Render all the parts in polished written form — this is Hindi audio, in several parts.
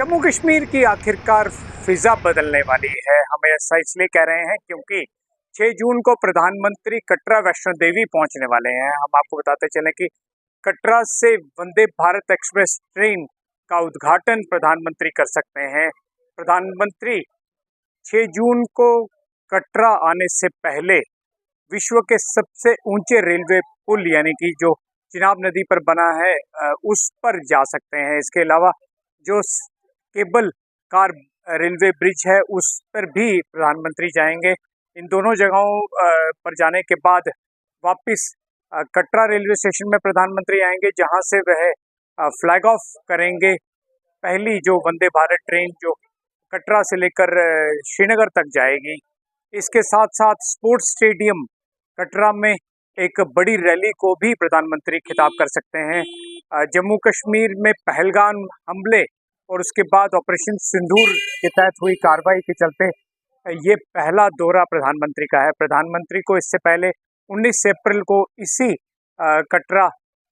जम्मू कश्मीर की आखिरकार फिजा बदलने वाली है। हम ऐसा इसलिए कह रहे हैं क्योंकि 6 जून को प्रधानमंत्री कटरा वैष्णो देवी पहुंचने वाले हैं। हम आपको बताते चलें कि कटरा से वंदे भारत एक्सप्रेस ट्रेन का उद्घाटन प्रधानमंत्री कर सकते हैं। प्रधानमंत्री 6 जून को कटरा आने से पहले विश्व के सबसे ऊंचे रेलवे पुल यानी कि जो चिनाब नदी पर बना है उस पर जा सकते हैं। इसके अलावा जो केबल कार रेलवे ब्रिज है उस पर भी प्रधानमंत्री जाएंगे। इन दोनों जगहों पर जाने के बाद वापस कटरा रेलवे स्टेशन में प्रधानमंत्री आएंगे, जहां से वह फ्लैग ऑफ करेंगे पहली जो वंदे भारत ट्रेन जो कटरा से लेकर श्रीनगर तक जाएगी। इसके साथ साथ स्पोर्ट्स स्टेडियम कटरा में एक बड़ी रैली को भी प्रधानमंत्री खिताब कर सकते हैं। जम्मू कश्मीर में पहलगाम हमले और उसके बाद ऑपरेशन सिंदूर के तहत हुई कार्रवाई के चलते ये पहला दौरा प्रधानमंत्री का है। प्रधानमंत्री को इससे पहले 19 अप्रैल को इसी कटरा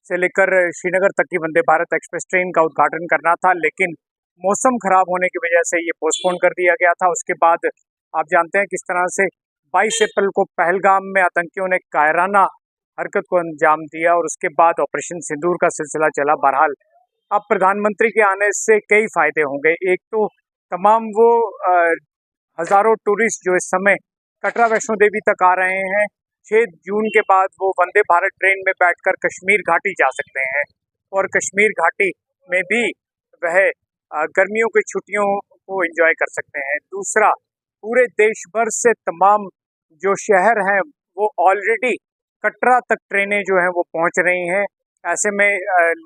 से लेकर श्रीनगर तक की वंदे भारत एक्सप्रेस ट्रेन का उद्घाटन करना था, लेकिन मौसम खराब होने की वजह से ये पोस्टपोन कर दिया गया था। उसके बाद आप जानते हैं किस तरह से 22 अप्रैल को पहलगाम में आतंकियों ने कायराना हरकत को अंजाम दिया और उसके बाद ऑपरेशन सिंदूर का सिलसिला चला। बहरहाल अब प्रधानमंत्री के आने से कई फायदे होंगे। एक तो तमाम वो हजारों टूरिस्ट जो इस समय कटरा वैष्णो देवी तक आ रहे हैं, 6 जून के बाद वो वंदे भारत ट्रेन में बैठकर कश्मीर घाटी जा सकते हैं और कश्मीर घाटी में भी वह गर्मियों की छुट्टियों को एंजॉय कर सकते हैं। दूसरा, पूरे देश भर से तमाम जो शहर हैं वो ऑलरेडी कटरा तक ट्रेनें जो हैं वो पहुंच रही हैं। ऐसे में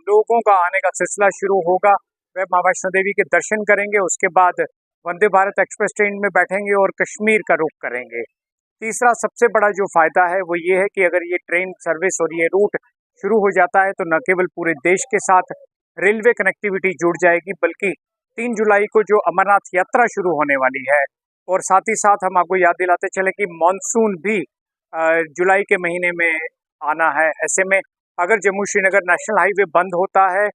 लोगों का आने का सिलसिला शुरू होगा। वह माँ वैष्णो देवी के दर्शन करेंगे, उसके बाद वंदे भारत एक्सप्रेस ट्रेन में बैठेंगे और कश्मीर का रुख करेंगे। तीसरा सबसे बड़ा जो फायदा है वो ये है कि अगर ये ट्रेन सर्विस और ये रूट शुरू हो जाता है तो न केवल पूरे देश के साथ रेलवे कनेक्टिविटी जुड़ जाएगी, बल्कि 3 जुलाई को जो अमरनाथ यात्रा शुरू होने वाली है और साथ ही साथ हम आपको याद दिलाते चले कि मानसून भी जुलाई के महीने में आना है। ऐसे में अगर जम्मू श्रीनगर नेशनल हाईवे बंद होता है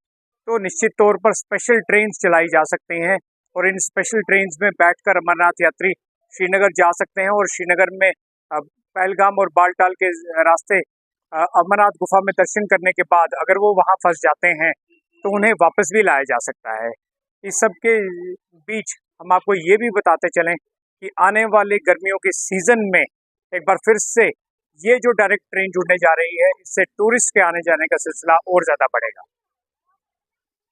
तो निश्चित तौर पर स्पेशल ट्रेन चलाई जा सकती हैं और इन स्पेशल ट्रेन में बैठकर अमरनाथ यात्री श्रीनगर जा सकते हैं और श्रीनगर में पहलगाम और बालटाल के रास्ते अमरनाथ गुफा में दर्शन करने के बाद अगर वो वहाँ फंस जाते हैं तो उन्हें वापस भी लाया जा सकता है। इस सब के बीच हम आपको ये भी बताते चलें कि आने वाले गर्मियों के सीज़न में एक बार फिर से ये जो डायरेक्ट ट्रेन जुड़ने जा रही है, इससे टूरिस्ट के आने जाने का सिलसिला और ज़्यादा बढ़ेगा।